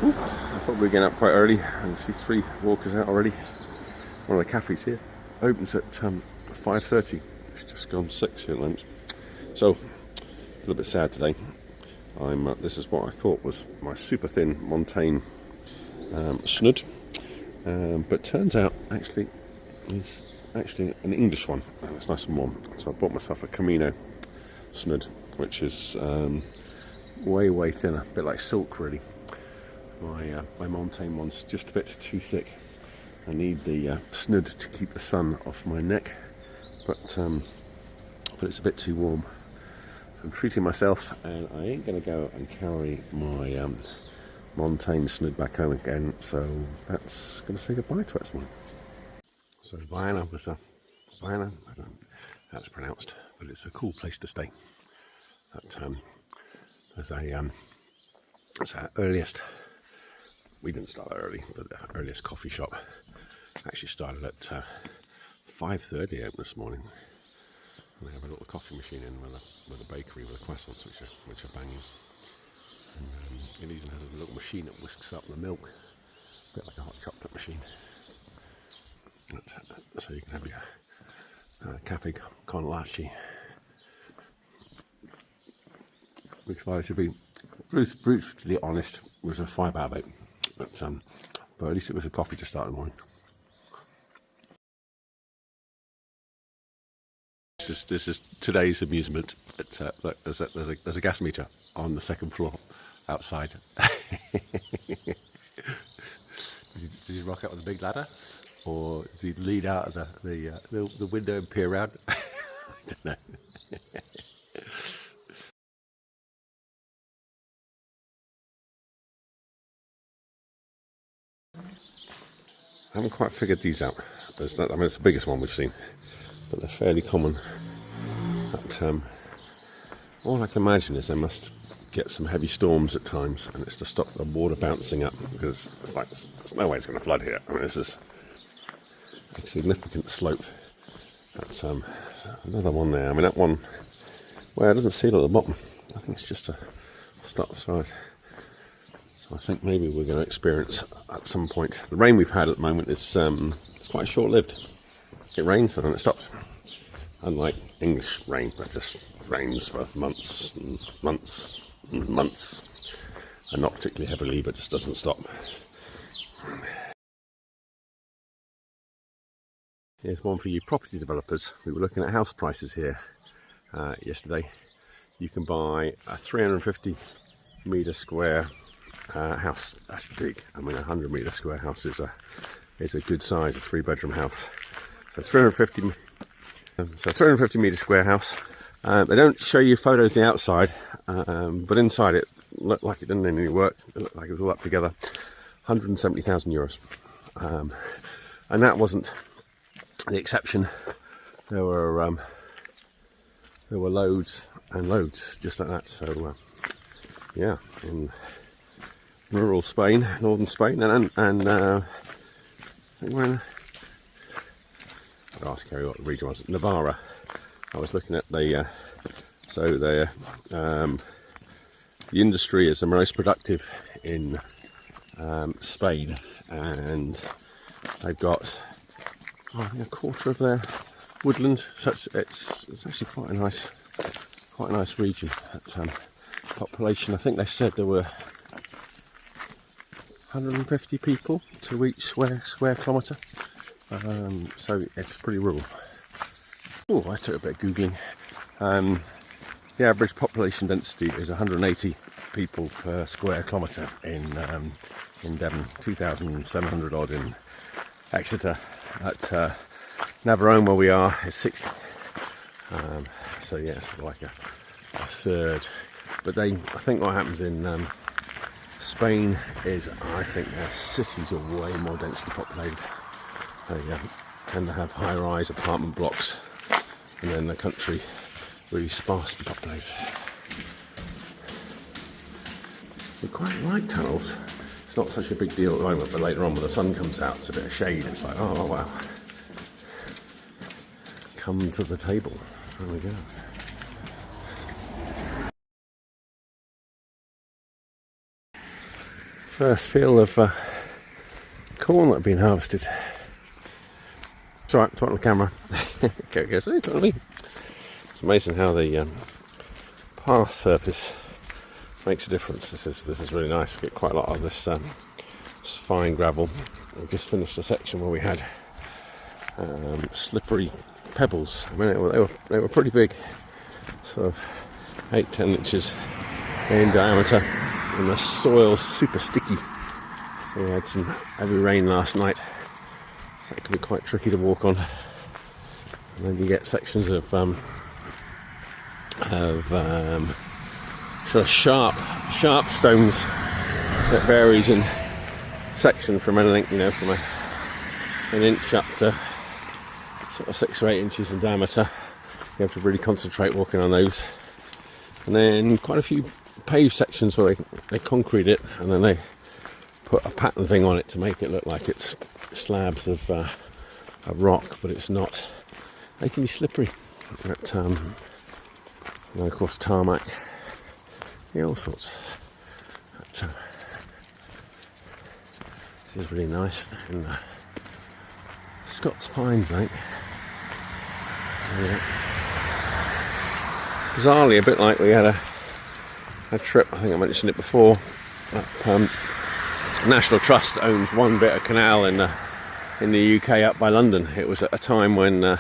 Ooh, I thought we were getting up quite early. I can see 3 walkers out already. One of the cafes here opens at 5:30. It's just gone 6 here at the moment. So, a little bit sad today. This is what I thought was my super thin Montaigne snood, but turns out actually is actually an English one, and it's nice and warm. So I bought myself a Camino snood, which is way thinner, a bit like silk really. My Montaigne one's just a bit too thick. I need the snood to keep the sun off my neck, but it's a bit too warm. So I'm treating myself, and I ain't going to go and carry my Montaigne snood back home again. So that's going to say goodbye to it this morning. So Viana was Viana. I don't know how it's pronounced, but it's a cool place to stay. There's it's our earliest. We didn't start that early, but the earliest coffee shop actually started at 5:30 open this morning. And they have a little coffee machine in with a bakery with croissants, which are banging. And it even has a little machine that whisks up the milk, a bit like a hot chocolate machine. So you can have your cafe con latte, which, if I should be brutally honest, was a 5 out of 8. But at least it was a coffee to start the morning. This is today's amusement. Look, there's a gas meter on the second floor outside. Does he rock out with a big ladder, or does he lean out of the window and peer around? I don't know. I haven't quite figured these out. It's the biggest one we've seen, but they're fairly common. But all I can imagine is they must get some heavy storms at times, and it's to stop the water bouncing up, because it's like there's no way it's going to flood here. I mean, this is a significant slope. That's another one there. I mean, that one, well, it doesn't seal at the bottom. I think it's just a stop side. So I think maybe we're going to experience at some point. The rain we've had at the moment is it's quite short-lived. It rains and then it stops. Unlike English rain, that just rains for months and months and months, and not particularly heavily, but just doesn't stop. Here's one for you property developers. We were looking at house prices here yesterday. You can buy a 350 metre square house. That's big. I mean, a 100 metre square house is a good size, a 3-bedroom house. So 350 metre square house. They don't show you photos of the outside, but inside it looked like it didn't need any work. It looked like it was all up together. 170,000 euros. And that wasn't the exception. There were loads and loads just like that. So yeah, in rural Spain, northern Spain, and I think we're in, I'd ask Kerry what the region was. Navarrete. I was looking at the industry is the most productive in Spain, and they've got I think a quarter of their woodland. So it's actually quite a nice region. Population, I think they said there were 150 people to each square kilometre. So it's pretty rural. Oh, I took a bit of googling. The average population density is 180 people per square kilometre in Devon, 2,700 odd in Exeter. At Navarrete, where we are, is 60. So yeah, it's like a third. But I think what happens in Spain is, I think their cities are way more densely populated. They tend to have high-rise apartment blocks, and then the country really sparsely populated. We quite like tunnels. It's not such a big deal at the moment, but later on when the sun comes out, it's a bit of shade. It's like, oh wow, come to the table. There we go. First field of corn that had been harvested. It's alright, it's on the camera. Okay, goes, hey, it's on me. It's amazing how the path surface makes a difference. This is really nice. Get quite a lot of this fine gravel. We just finished a section where we had slippery pebbles. I mean, they were pretty big, sort of 8-10 inches in diameter, and the soil's super sticky. So we had some heavy rain last night, so it can be quite tricky to walk on. And then you get sections of sort of sharp stones that varies in section from anything, from an inch up to sort of 6 or 8 inches in diameter. You have to really concentrate walking on those. And then quite a few paved sections where they concrete it and then they put a pattern thing on it to make it look like it's slabs of rock, but it's not. They can be slippery. And of course tarmac, yeah, all sorts. But, this is really nice. And Scots pines, I think. Yeah. Bizarrely, a bit like we had a trip, I think I mentioned it before, National Trust owns one bit of canal in the UK up by London. It was at a time when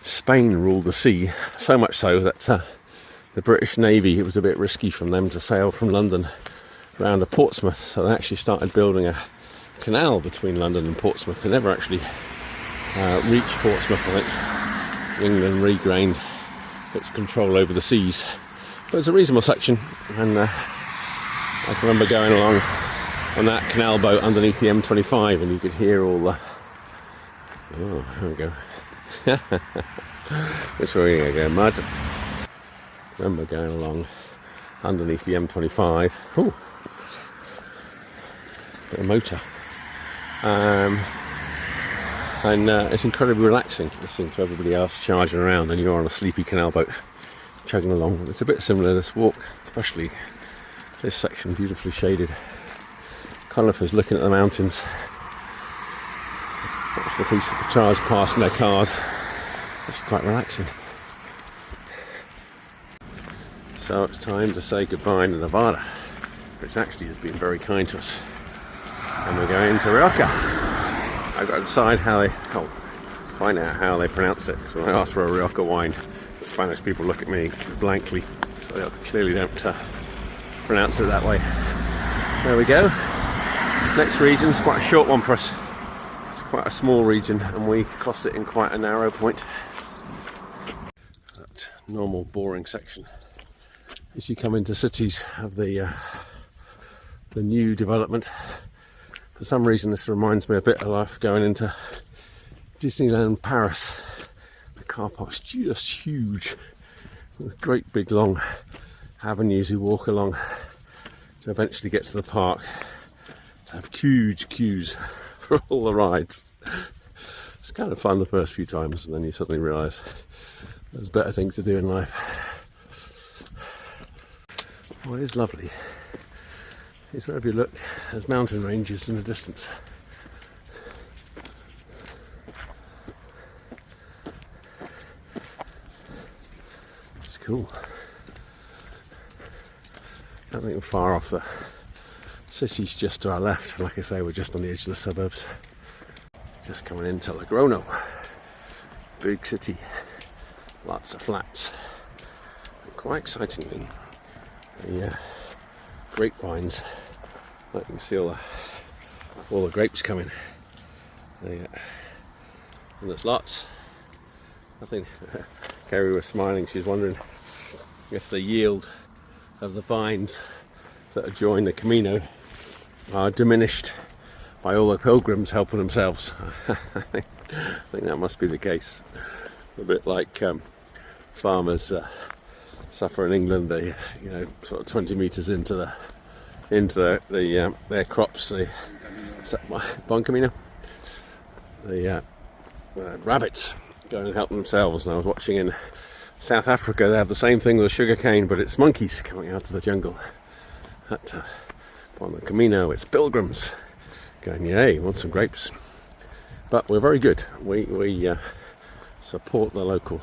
Spain ruled the sea, so much so that the British Navy, it was a bit risky from them to sail from London round to Portsmouth, so they actually started building a canal between London and Portsmouth. They never actually reached Portsmouth, I think. England regained its control over the seas. But it's a reasonable section, and I can remember going along on that canal boat underneath the M25, and you could hear all the... Oh, there we go. Which way are we going to go? Mud. I remember going along underneath the M25. Ooh. Bit of motor. And it's incredibly relaxing listening to everybody else charging around and you're on a sleepy canal boat chugging along. It's a bit similar to this walk, especially this section, beautifully shaded. Conifers looking at the mountains. Watching the police cars passing their cars. It's quite relaxing. So it's time to say goodbye to Nevada, which actually has been very kind to us. And we're going to Rioja. I've got to decide find out how they pronounce it. So when I ask for a Rioja wine, the Spanish people look at me blankly, so they clearly don't pronounce it that way. There we go. Next region's quite a short one for us. It's quite a small region, and we cross it in quite a narrow point. That normal, boring section. As you come into cities of the new development. For some reason this reminds me a bit of life going into Disneyland Paris. The car park's just huge, with great big long avenues you walk along to eventually get to the park, to have huge queues for all the rides. It's kind of fun the first few times, and then you suddenly realise there's better things to do in life. What is lovely is wherever you look, there's mountain ranges in the distance. It's cool. I don't think we're far off. The city's just to our left. Like I say, we're just on the edge of the suburbs. Just coming into Logrono. Big city. Lots of flats. And quite excitingly, the grapevines. Like you can see all the grapes coming. And there's lots. I think Kerry was smiling. She's wondering if the yield of the vines that adjoin the Camino are diminished by all the pilgrims helping themselves. I think that must be the case. A bit like farmers suffer in England. They, sort of 20 metres into their crops. Bon Camino. The rabbits go and help themselves. And I was watching in South Africa, they have the same thing with the sugar cane, but it's monkeys coming out of the jungle. That On the Camino, it's pilgrims going, yay, want some grapes. But we're very good. We support the local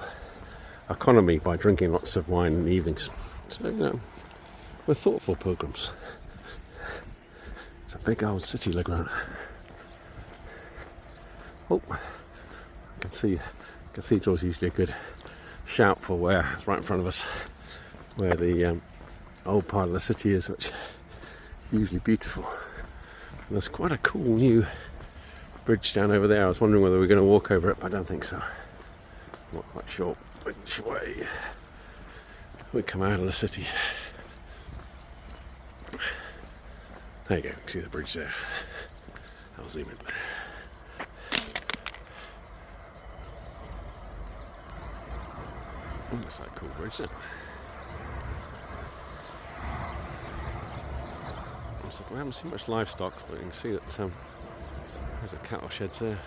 economy by drinking lots of wine in the evenings. So, we're thoughtful pilgrims. It's a big old city, Legrona. Oh, I can see cathedral's usually a good shout for where it's right in front of us, where the old part of the city is, which is usually beautiful. And there's quite a cool new bridge down over there. I was wondering whether we were going to walk over it, but I don't think so. I'm not quite sure which way we come out of the city. There you go, you can see the bridge there. I'll zoom in. Oh, that's that cool bridge, isn't it? We haven't seen much livestock, but you can see that there's a cattle sheds there.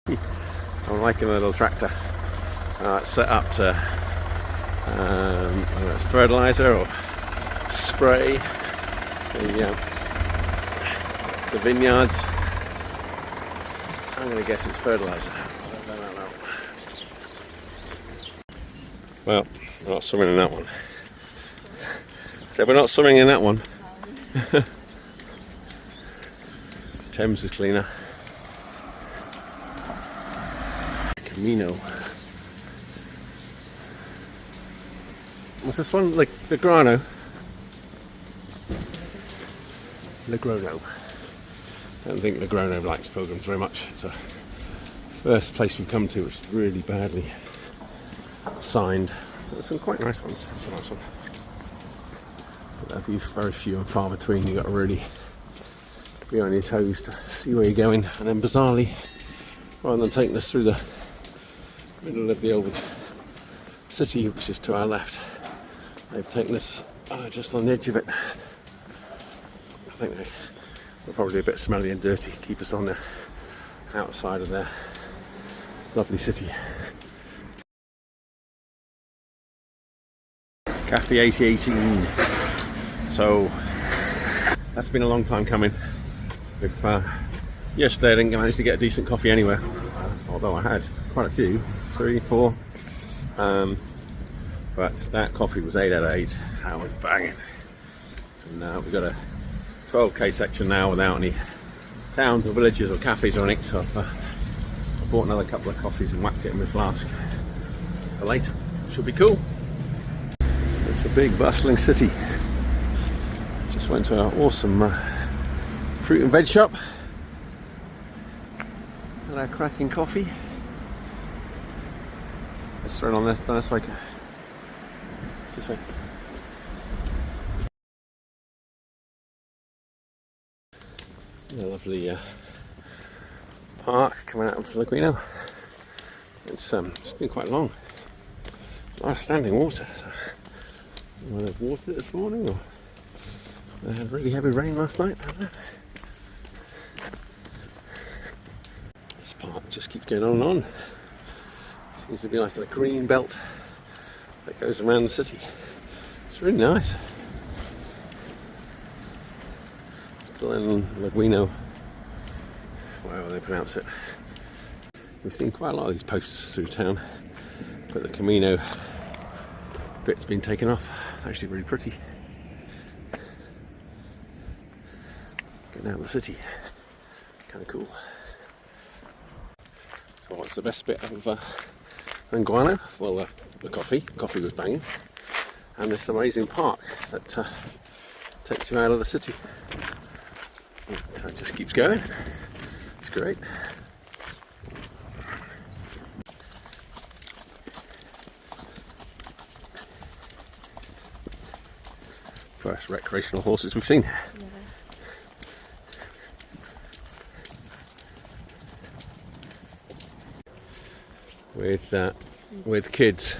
I'm liking the little tractor. It's set up to whether it's fertiliser or spray the vineyards. I'm going to guess it's fertiliser. I don't know. Well, we're not swimming in that one. So we're not swimming in that one. Thames is cleaner. Camino. What's this one? Like Legrano? Legrano. I don't think Legrano likes pilgrims very much. It's a first place we've come to which is really badly signed. There's some quite nice ones. That's a nice one. But they're very few and far between. You've got to really be on your toes to see where you're going. And then bizarrely, rather than taking us through the middle of the old city, which is to our left, they've taken us just on the edge of it. I think they're probably a bit smelly and dirty, keep us on the outside of their lovely city. Cafe 8018. So that's been a long time coming. Yesterday I didn't manage to get a decent coffee anywhere, although I had quite a few, 3, 4. But that coffee was 8 out of 8. That was banging. And we've got a 12k section now without any towns or villages or cafes or anything. So I've bought another couple of coffees and whacked it in my flask for later. Should be cool. It's a big bustling city. Just went to an awesome fruit and veg shop. And our cracking coffee. Let's throw it on this way. This way. A lovely park coming out of Camino. It's been quite long. A lot of standing water. So, might have watered it this morning, or they had really heavy rain last night. I don't know. This park just keeps going on and on. Seems to be like a green belt that goes around the city. It's really nice. Still in Laguino, however they pronounce it. We've seen quite a lot of these posts through town, but the Camino bit's been taken off. Actually really pretty. Getting out of the city. Kind of cool. So what's the best bit of Guana? Well, the coffee. Coffee was banging. And this amazing park that takes you out of the city. It just keeps going. It's great. First recreational horses we've seen. Yeah. With kids,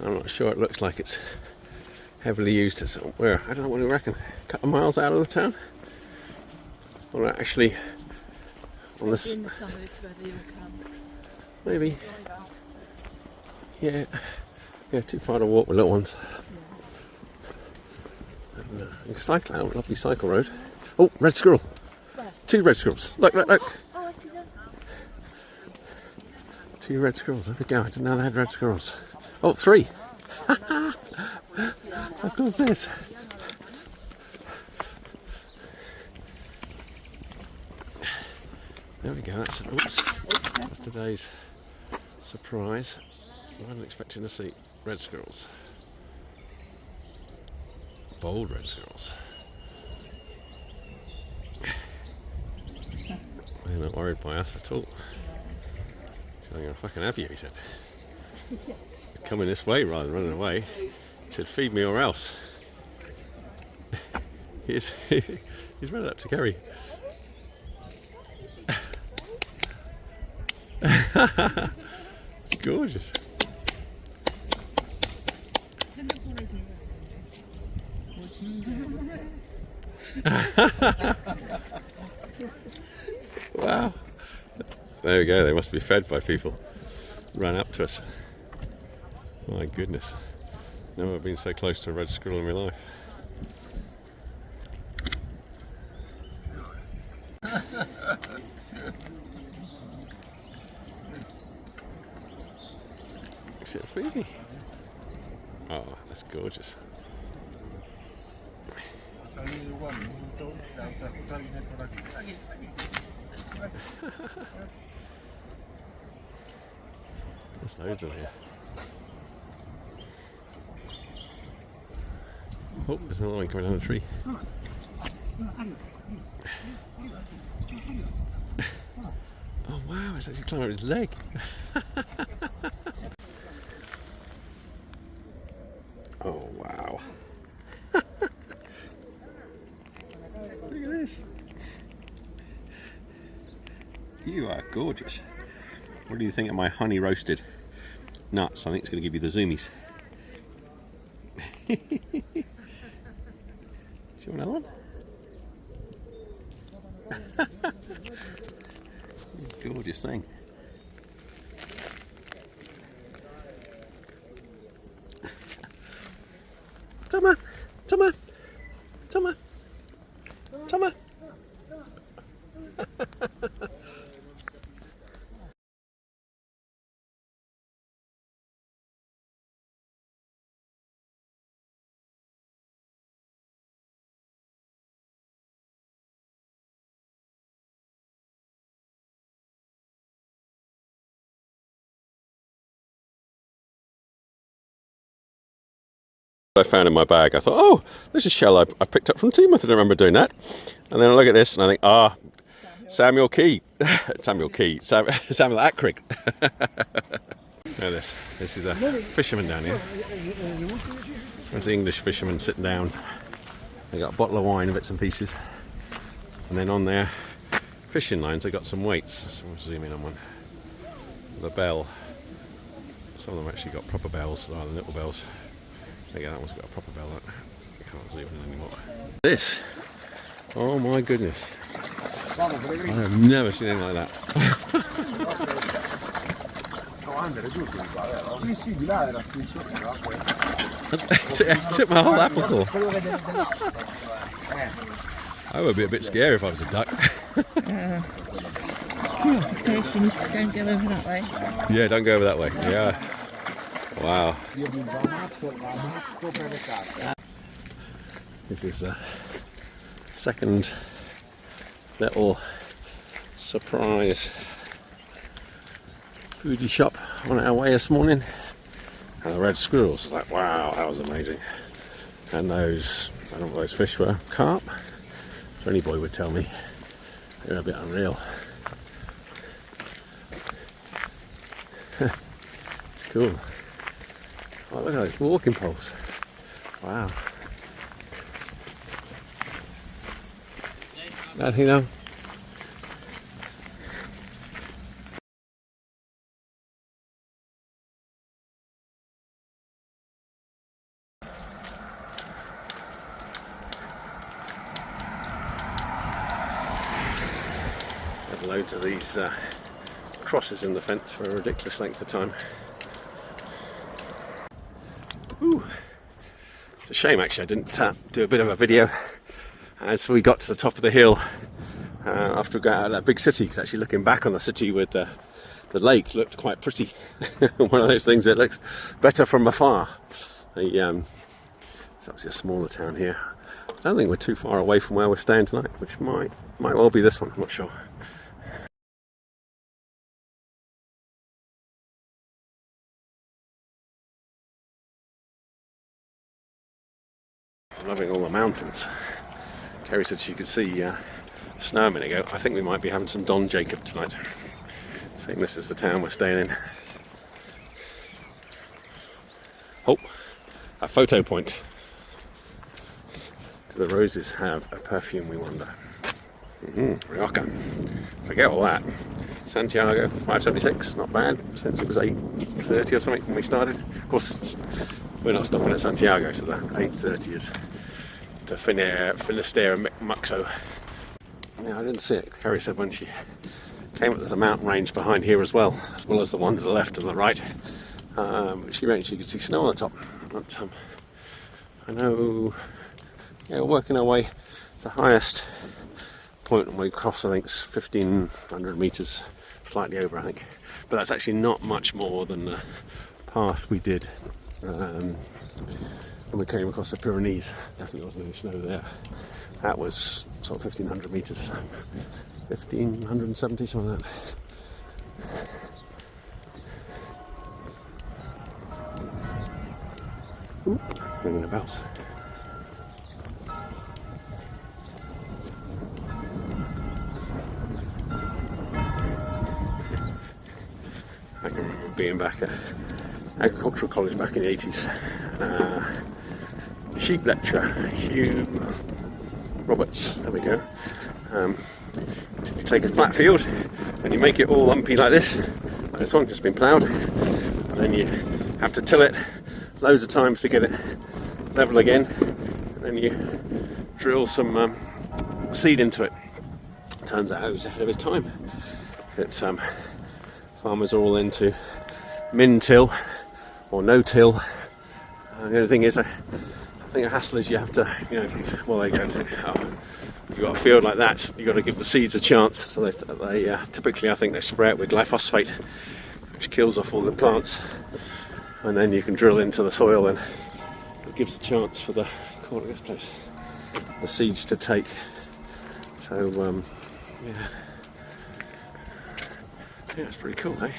I'm not sure. It looks like it's heavily used. As where I don't know what you reckon. A couple of miles out of the town, or actually on this. In the summer, it's where they all come. Maybe. Yeah, too far to walk with little ones. And, you can cycle out, lovely cycle road. Oh, red squirrel. Where? 2 red squirrels. Look. Oh, I see them. 2 red squirrels. There we go. I didn't know they had red squirrels. Oh, 3. Of course it is. There we go. That's today's surprise. I wasn't expecting to see red squirrels. Bold red squirrels. They're not worried by us at all. I'm going to fucking have you, he said. Coming this way rather than running away. He said, feed me or else. he's running up to Kerry. It's gorgeous. Wow. There we go, they must be fed by people. Ran up to us. My goodness. Never been so close to a red squirrel in my life. Is it a Phoebe? Oh, that's gorgeous. There's loads of here. Oh, there's another one coming down the tree. Oh wow, it's actually climbing up his leg. Oh wow. Look at this. You are gorgeous. What do you think of my honey roasted nuts? I think it's going to give you the zoomies. Do you want another one? Gorgeous thing. Toma! Toma! Toma! Toma! I found in my bag. I thought, oh, there's a shell I picked up from Timoth. I don't remember doing that. And then I look at this and I think, Samuel Key. Samuel Ackrig. Now this is a fisherman down here. There's an English fisherman sitting down. They got a bottle of wine and bits and pieces. And then on their fishing lines they got some weights. So we'll zoom in on one. The bell. Some of them actually got proper bells rather than little bells. Yeah, that one's got a proper bell. I can't zoom in anymore. This, oh my goodness, I have never seen anything like that. It took my whole apple core. I would be a bit scary if I was a duck. Don't go over that way. Yeah, don't go over that way. Yeah. Wow. This is the second little surprise foodie shop on our way this morning. And the red squirrels. Like, wow, that was amazing. And those, I don't know what those fish were, carp? So any boy would tell me. They're a bit unreal. Cool. Oh, look at those walking poles. Wow. That, you know. Had loads of these crosses in the fence for a ridiculous length of time. Ooh. It's a shame actually I didn't do a bit of a video as we got to the top of the hill after we got out of that big city. Actually looking back on the city with the lake looked quite pretty. One of those things that looks better from afar. It's obviously a smaller town here. I don't think we're too far away from where we're staying tonight, which might well be this one, I'm not sure. I'm loving all the mountains. Kerry said she could see snow a minute ago. I think we might be having some Don Jacob tonight. I think this is the town we're staying in. Oh, a photo point. Do the roses have a perfume, we wonder? Rioja. Forget all that. Santiago, 576, not bad, since it was 8:30 or something when we started. Of course, we're not stopping at Santiago, so that 8:30 is to Finisterre and Muxo. Yeah, I didn't see it. Kerry said when she came up, there's a mountain range behind here as well as the ones to the left and the right. She mentioned she could see snow on the top. But, I know, yeah, we're working our way. The highest point when we cross, I think, is 1,500 metres, slightly over, I think. But that's actually not much more than the pass we did when we came across the Pyrenees. Definitely wasn't any snow there. That was sort of 1,500 metres, 1,570, something like that. Ooh, ringing the bells. I can remember being back at agricultural college back in the 80s. Sheep lecturer, Hugh Roberts, there we go. You take a flat field and you make it all lumpy like this one, just been ploughed, and then you have to till it loads of times to get it level again, and then you drill some seed into it. Turns out he was ahead of his time. It's farmers are all into min-till or no-till. The only thing is, I think a hassle is you have to, there you go. If you've got a field like that, you've got to give the seeds a chance. So they typically, I think they spray it with glyphosate, which kills off all the plants, and then you can drill into the soil, and it gives a chance for the seeds to take. So yeah, it's pretty cool, eh?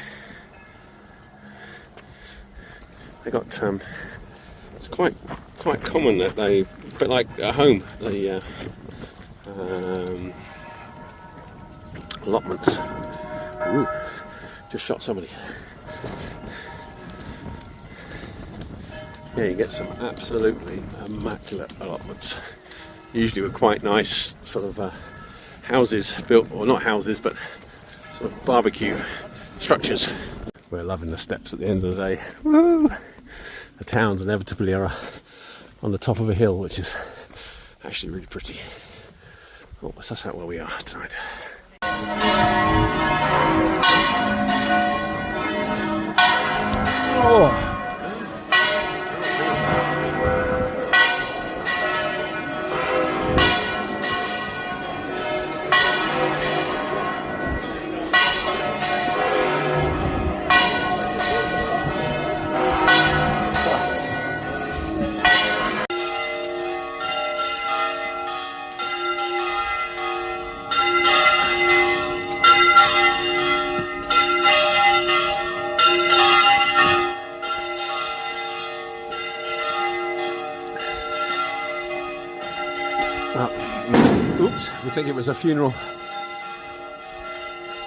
They got it's quite common that they, a bit like at home, the allotments. Ooh, just shot somebody. Yeah, you get some absolutely immaculate allotments. Usually with quite nice sort of houses built, or not houses, but sort of barbecue structures. We're loving the steps at the end of the day. Woo! The towns inevitably are on the top of a hill, which is actually really pretty. Oh, let's suss out where we are tonight. Oh! Oops, we think it was a funeral.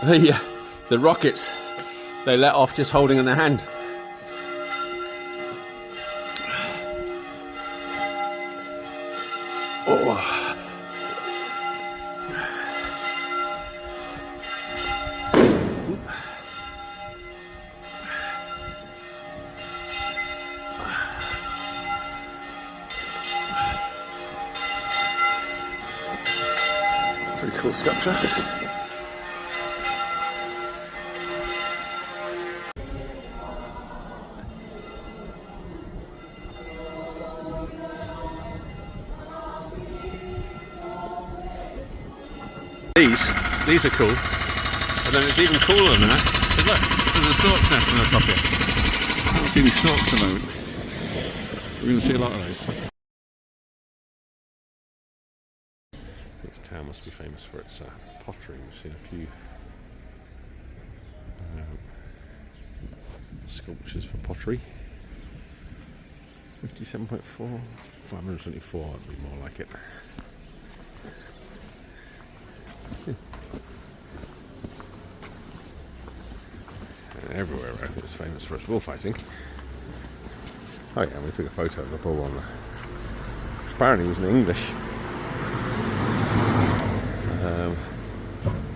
The rockets they let off just holding in their hand. Oh. Pretty cool sculpture. These are cool. But then it's even cooler than that. But look, there's a stork's nest on the top here. I don't see any storks at the moment. We're going to see a lot of those. This town must be famous for its pottery. We've seen a few sculptures for pottery. 57.4, 524 would be more like it. And everywhere around it's famous for its bullfighting. Oh yeah, we took a photo of the bull on there. Apparently he was in English.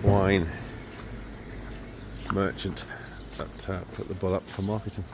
Wine merchant that put the bull up for marketing.